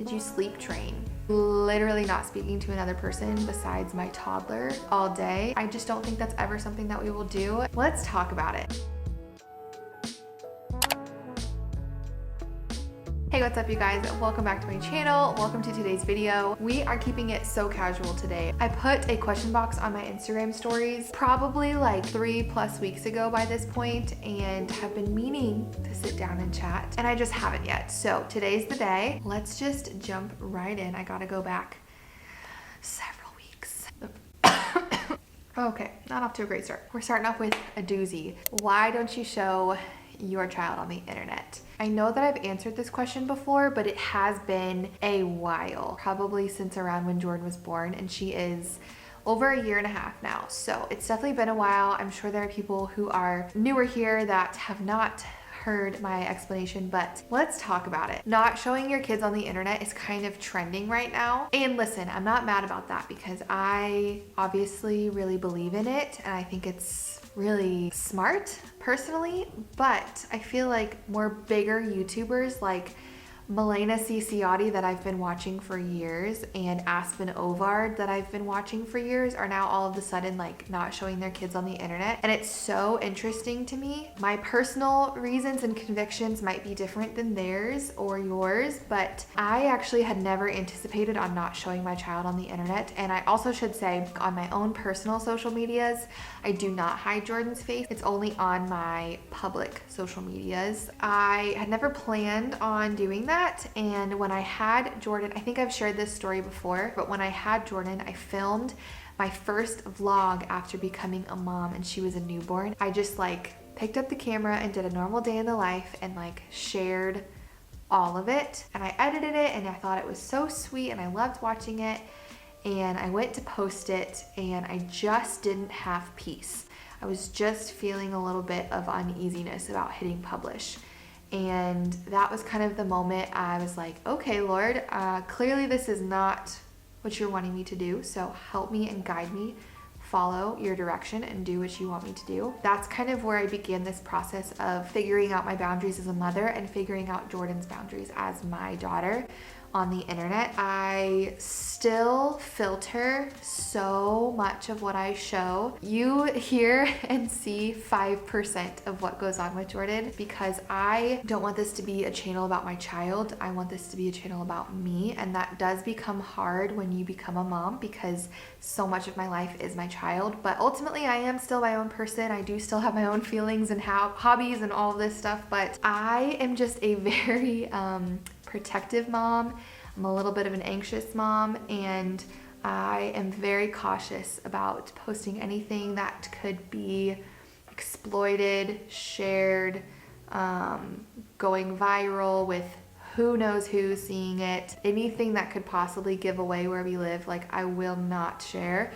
Did you sleep train? Literally not speaking to another person besides my toddler all day. I just don't think that's ever something that we will do. Let's talk about it. Hey, what's up you guys? Welcome back to my channel. Welcome to today's video. We are keeping it so casual today. I put a question box on my Instagram stories probably like 3+ weeks ago by this point and have been meaning to sit down and chat and I just haven't yet. So today's the day. Let's just jump right in. I gotta go back several weeks. Okay, not off to a great start. We're starting off with a doozy. Why don't you show your child on the internet? I know that I've answered this question before, but it has been a while, probably since around when Jordan was born, and she is over 1.5 years now. So it's definitely been a while. I'm sure there are people who are newer here that have not heard my explanation, but let's talk about it. Not showing your kids on the internet is kind of trending right now. And listen, I'm not mad about that because I obviously really believe in it and I think it's really smart personally, but I feel like more bigger YouTubers like Milena Ciciotti that I've been watching for years and Aspen Ovard that I've been watching for years are now all of a sudden like not showing their kids on the internet, and it's so interesting to me. My personal reasons and convictions might be different than theirs or yours, but I actually had never anticipated on not showing my child on the internet. And I also should say on my own personal social medias, I do not hide Jordan's face. It's only on my public social medias. I had never planned on doing that. And when I had Jordan, I think I've shared this story before, but when I had Jordan, I filmed my first vlog after becoming a mom and she was a newborn. I just like picked up the camera and did a normal day in the life and like shared all of it. And I edited it and I thought it was so sweet and I loved watching it. And I went to post it and I just didn't have peace. I was just feeling a little bit of uneasiness about hitting publish. And that was kind of the moment I was like, okay, Lord, clearly this is not what you're wanting me to do. So help me and guide me, follow your direction and do what you want me to do. That's kind of where I began this process of figuring out my boundaries as a mother and figuring out Jordan's boundaries as my daughter on the internet. I still filter so much of what I show. You hear and see 5% of what goes on with Jordan because I don't want this to be a channel about my child. I want this to be a channel about me, and that does become hard when you become a mom because so much of my life is my child. But ultimately I am still my own person. I do still have my own feelings and hobbies and all of this stuff, but I am just a very protective mom. I'm a little bit of an anxious mom, and I am very cautious about posting anything that could be exploited, shared, going viral with who knows who seeing it. Anything that could possibly give away where we live, like I will not share,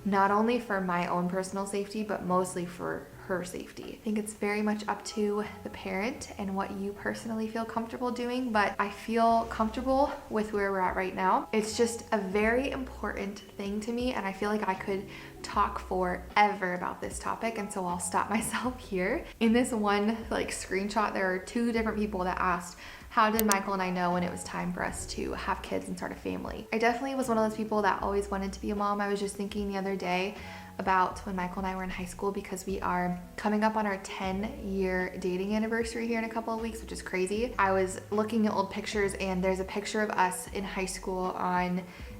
not only for my own personal safety, but mostly for her safety. I think it's very much up to the parent and what you personally feel comfortable doing, but I feel comfortable with where we're at right now. It's just a very important thing to me, and I feel like I could talk forever about this topic, and so I'll stop myself here. In this one like screenshot, there are 2 different people that asked, how did Michael and I know when it was time for us to have kids and start a family? I definitely was one of those people that always wanted to be a mom. I was just thinking the other day about when Michael and I were in high school because we are coming up on our 10-year dating anniversary here in a couple of weeks, which is crazy. I was looking at old pictures and there's a picture of us in high school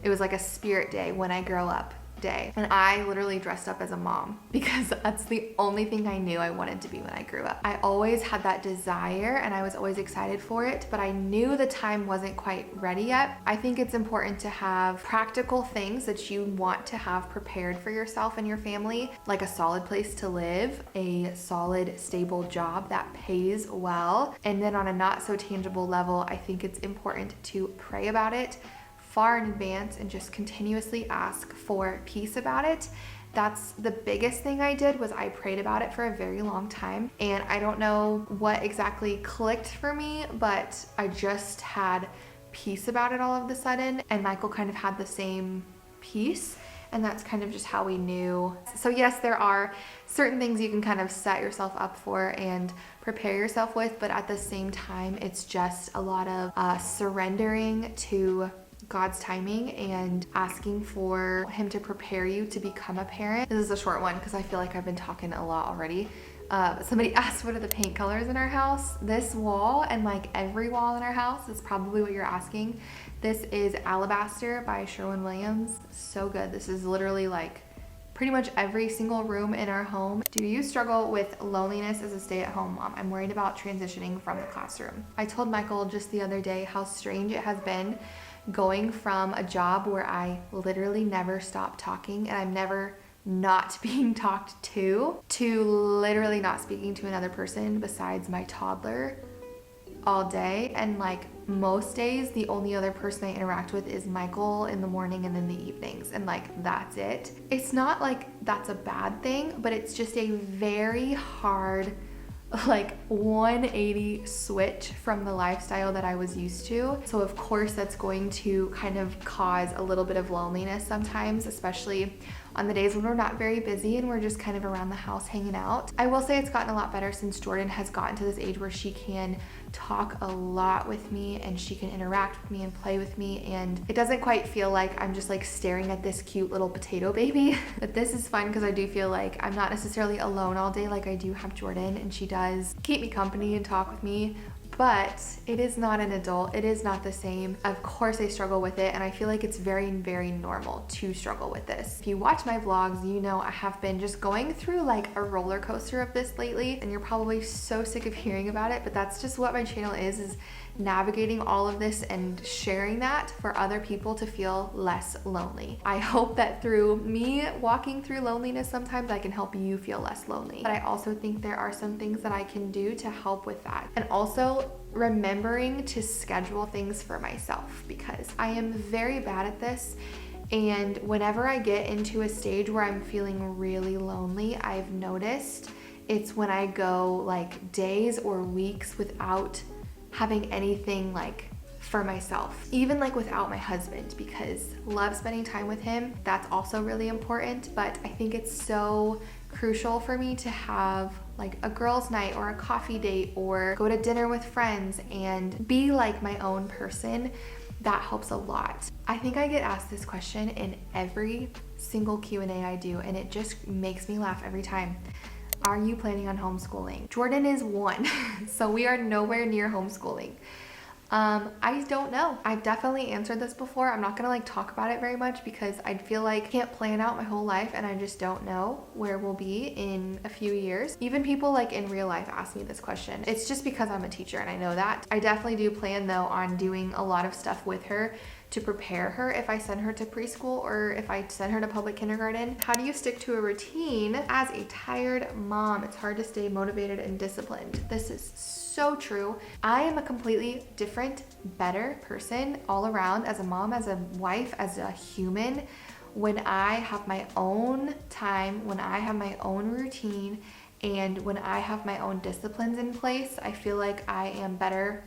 it was like a spirit day, when I grow up day. And I literally dressed up as a mom because that's the only thing I knew I wanted to be when I grew up. I always had that desire and I was always excited for it, but I knew the time wasn't quite ready yet. I think it's important to have practical things that you want to have prepared for yourself and your family, like a solid place to live, a solid, stable job that pays well. And then on a not so tangible level, I think it's important to pray about it far in advance and just continuously ask for peace about it. That's the biggest thing I did, was I prayed about it for a very long time. And I don't know what exactly clicked for me, but I just had peace about it all of a sudden. And Michael kind of had the same peace. and that's kind of just how we knew. So yes, there are certain things you can kind of set yourself up for and prepare yourself with, but at the same time, it's just a lot of surrendering to God's timing and asking for Him to prepare you to become a parent. This is a short one because I feel like I've been talking a lot already. Somebody asked what are the paint colors in our house. This wall and like every wall in our house is probably what you're asking. This is Alabaster by Sherwin-Williams. So good. This is literally like pretty much every single room in our home. Do you struggle with loneliness as a stay-at-home mom? I'm worried about transitioning from the classroom. I told Michael just the other day how strange it has been going from a job where I literally never stop talking and I'm never not being talked to literally not speaking to another person besides my toddler all day. And like most days, the only other person I interact with is Michael in the morning and in the evenings. And like, that's it. It's not like that's a bad thing, but it's just a very hard like 180 switch from the lifestyle that I was used to. So of course that's going to kind of cause a little bit of loneliness sometimes, especially on the days when we're not very busy and we're just kind of around the house hanging out. I will say it's gotten a lot better since Jordan has gotten to this age where she can talk a lot with me and she can interact with me and play with me, and it doesn't quite feel like I'm just like staring at this cute little potato baby. But this is fun because I do feel like I'm not necessarily alone all day. Like I do have Jordan and she does keep me company and talk with me, but it is not an adult. It is not the same. Of course I struggle with it, and I feel like it's very, very normal to struggle with this. If you watch my vlogs, you know I have been just going through like a roller coaster of this lately, and you're probably so sick of hearing about it, but that's just what my channel is navigating all of this and sharing that for other people to feel less lonely. I hope that through me walking through loneliness sometimes I can help you feel less lonely. But I also think there are some things that I can do to help with that. And also remembering to schedule things for myself, because I am very bad at this. And whenever I get into a stage where I'm feeling really lonely, I've noticed it's when I go like days or weeks without having anything like for myself, even like without my husband, because love spending time with him. That's also really important, but I think it's so crucial for me to have like a girls' night or a coffee date or go to dinner with friends and be like my own person. That helps a lot. I think I get asked this question in every single Q&A I do, and it just makes me laugh every time. Are you planning on homeschooling? Jordan is 1, so we are nowhere near homeschooling. I don't know. I've definitely answered this before. I'm not gonna like talk about it very much because I feel like I can't plan out my whole life and I just don't know where we'll be in a few years. Even people like in real life ask me this question. It's just because I'm a teacher and I know that. I definitely do plan though on doing a lot of stuff with her to prepare her if I send her to preschool or if I send her to public kindergarten. How do you stick to a routine as a tired mom? It's hard to stay motivated and disciplined. This is so true. I am a completely different, better person all around as a mom, as a wife, as a human. When I have my own time, when I have my own routine, and when I have my own disciplines in place, I feel like I am better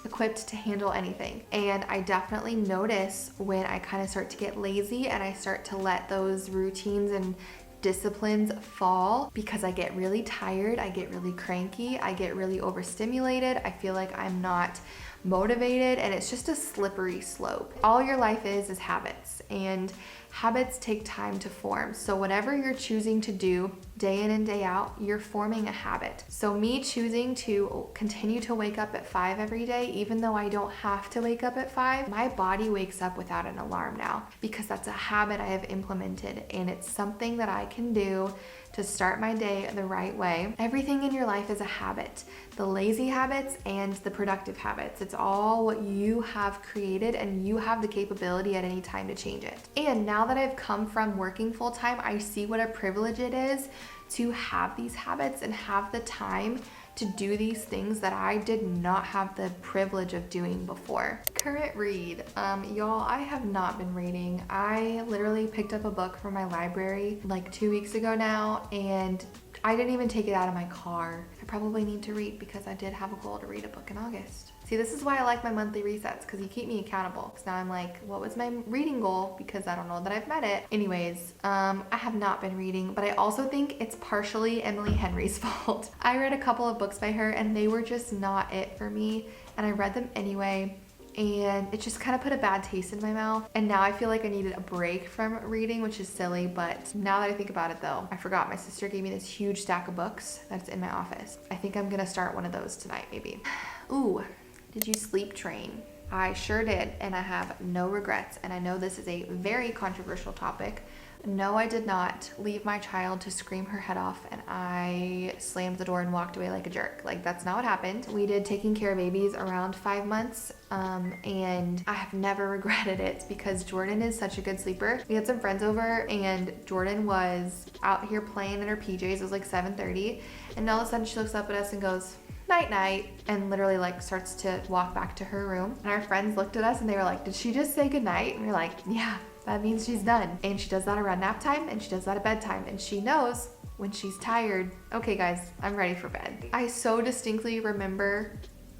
equipped to handle anything. And I definitely notice when I kind of start to get lazy and I start to let those routines and disciplines fall, because I get really tired, I get really cranky, I get really overstimulated, I feel like I'm not motivated, and it's just a slippery slope. All your life is habits, and habits take time to form. So whatever you're choosing to do day in and day out, you're forming a habit. So me choosing to continue to wake up at 5 every day, even though I don't have to wake up at 5, my body wakes up without an alarm now, because that's a habit I have implemented, and it's something that I can do to start my day the right way. Everything in your life is a habit. The lazy habits and the productive habits. It's all what you have created, and you have the capability at any time to change it. And now that I've come from working full time, I see what a privilege it is to have these habits and have the time to do these things that I did not have the privilege of doing before. Current read. Y'all, I have not been reading. I literally picked up a book from my library like 2 weeks ago now, and I didn't even take it out of my car. I probably need to read, because I did have a goal to read a book in August. See, this is why I like my monthly resets, because you keep me accountable. Because now I'm like, what was my reading goal? Because I don't know that I've met it. Anyways, I have not been reading, but I also think it's partially Emily Henry's fault. I read a couple of books by her and they were just not it for me. And I read them anyway. And it just kind of put a bad taste in my mouth. And now I feel like I needed a break from reading, which is silly. But now that I think about it though, I forgot my sister gave me this huge stack of books that's in my office. I think I'm gonna start one of those tonight, maybe. Ooh, did you sleep train? I sure did, and I have no regrets. And I know this is a very controversial topic. No, I did not leave my child to scream her head off and I slammed the door and walked away like a jerk. Like, that's not what happened. We did taking care of babies around 5 months, and I have never regretted it because Jordan is such a good sleeper. We had some friends over and Jordan was out here playing in her PJs. It was like 7:30, and all of a sudden she looks up at us and goes, night night, and literally like starts to walk back to her room. And our friends looked at us and they were like, did she just say goodnight? And we we're like, yeah, that means she's done. And she does that around nap time and she does that at bedtime, and she knows when she's tired, okay guys, I'm ready for bed. I so distinctly remember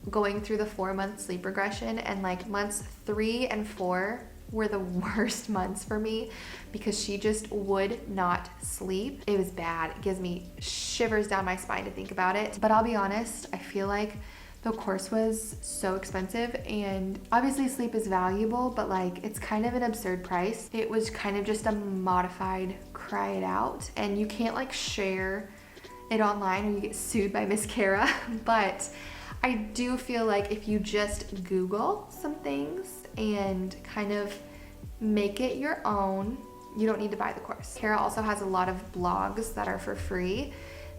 going through the 4-month sleep regression, and like months 3 and 4 were the worst months for me because she just would not sleep. It was bad. It gives me shivers down my spine to think about it. But I'll be honest, I feel like the course was so expensive, and obviously sleep is valuable, but like it's kind of an absurd price. It was kind of just a modified cry it out, and you can't like share it online or you get sued by Miss Kara. But I do feel like if you just Google some things and kind of make it your own, you don't need to buy the course. Kara also has a lot of blogs that are for free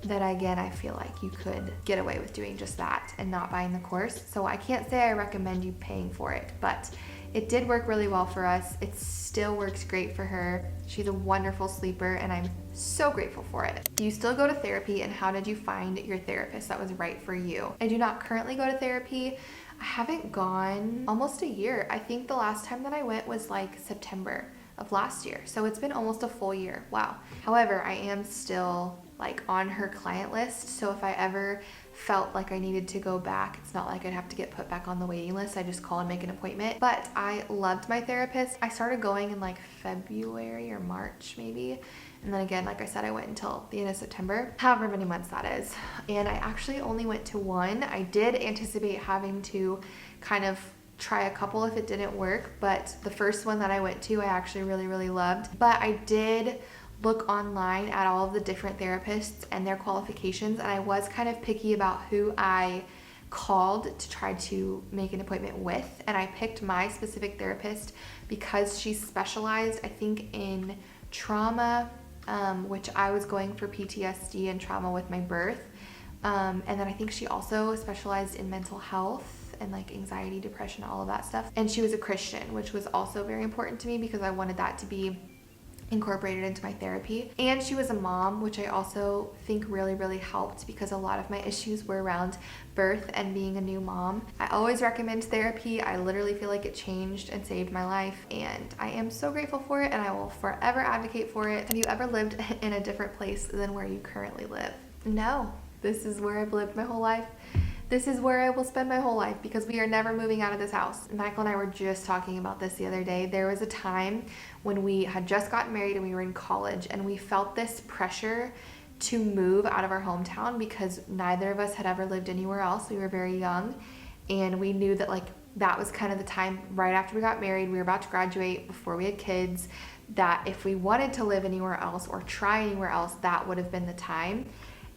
that, again, I feel like you could get away with doing just that and not buying the course. So I can't say I recommend you paying for it, but it did work really well for us. It still works great for her. She's a wonderful sleeper and I'm so grateful for it. Do you still go to therapy, and how did you find your therapist that was right for you? I do not currently go to therapy. I haven't gone almost a year. I think the last time that I went was like September of last year. So it's been almost a full year. Wow. However, I am still like on her client list. So if I ever felt like I needed to go back, it's not like I'd have to get put back on the waiting list. I just call and make an appointment. But I loved my therapist. I started going in like February or March maybe. And then again, like I said, I went until the end of September, however many months that is. And I actually only went to one. I did anticipate having to kind of try a couple if it didn't work, but the first one that I went to, I actually really, really loved. But I did look online at all of the different therapists and their qualifications, and I was kind of picky about who I called to try to make an appointment with. And I picked my specific therapist because she specialized, I think, in trauma, which I was going for PTSD and trauma with my birth. And then I think she also specialized in mental health and like anxiety, depression, all of that stuff. And she was a Christian, which was also very important to me because I wanted that to be incorporated into my therapy. And she was a mom, which I also think really, really helped because a lot of my issues were around birth and being a new mom. I always recommend therapy. I literally feel like it changed and saved my life, and I am so grateful for it, and I will forever advocate for it. Have you ever lived in a different place than where you currently live? No, this is where I've lived my whole life. This is where I will spend my whole life because we are never moving out of this house. Michael and I were just talking about this the other day. There was a time when we had just gotten married and we were in college, and we felt this pressure to move out of our hometown because neither of us had ever lived anywhere else. We were very young, and we knew that like that was kind of the time right after we got married. We were about to graduate before we had kids, that if we wanted to live anywhere else or try anywhere else, that would have been the time.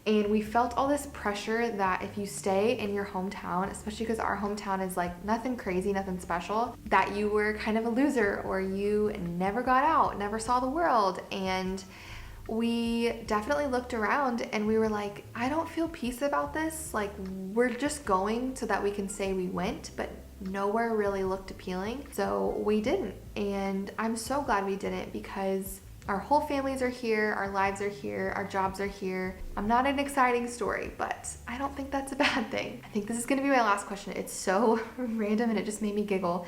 And we felt all this pressure that if you stay in your hometown, especially because our hometown is like nothing crazy, nothing special, that you were kind of a loser or you never got out, never saw the world. And we definitely looked around and we were like, I don't feel peace about this. Like, we're just going so that we can say we went, but nowhere really looked appealing. So we didn't. And I'm so glad we didn't because our whole families are here, our lives are here, our jobs are here. I'm not an exciting story, but I don't think that's a bad thing. I think this is gonna be my last question. It's so random and it just made me giggle.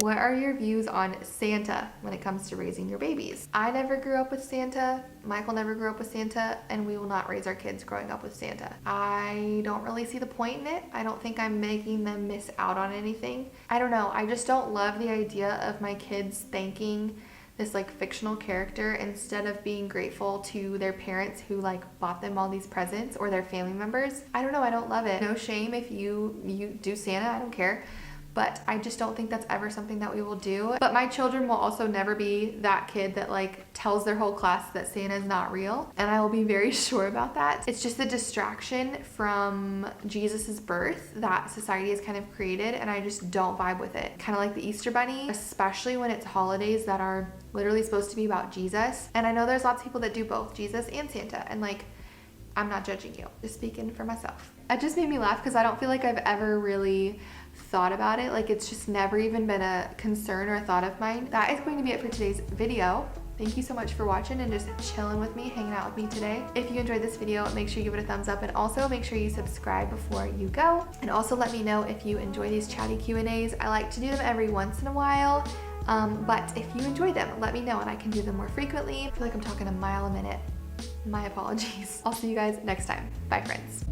What are your views on Santa when it comes to raising your babies? I never grew up with Santa. Michael never grew up with Santa, and we will not raise our kids growing up with Santa. I don't really see the point in it. I don't think I'm making them miss out on anything. I don't know. I just don't love the idea of my kids thanking this like fictional character instead of being grateful to their parents who like bought them all these presents, or their family members. I don't know. I don't love it. No shame if you do Santa. I don't care. But I just don't think that's ever something that we will do. But my children will also never be that kid that like tells their whole class that Santa is not real. And I will be very sure about that. It's just a distraction from Jesus's birth that society has kind of created, and I just don't vibe with it. Kind of like the Easter Bunny, especially when it's holidays that are literally supposed to be about Jesus. And I know there's lots of people that do both, Jesus and Santa. And like, I'm not judging you, just speaking for myself. It just made me laugh because I don't feel like I've ever really thought about it. Like, it's just never even been a concern or a thought of mine. That is going to be it for today's video. Thank you so much for watching and just chilling with me, hanging out with me today. If you enjoyed this video, make sure you give it a thumbs up, and also make sure you subscribe before you go. And also let me know if you enjoy these chatty Q&As. I like to do them every once in a while. But if you enjoy them, let me know and I can do them more frequently. I feel like I'm talking a mile a minute. My apologies. I'll see you guys next time. Bye, friends.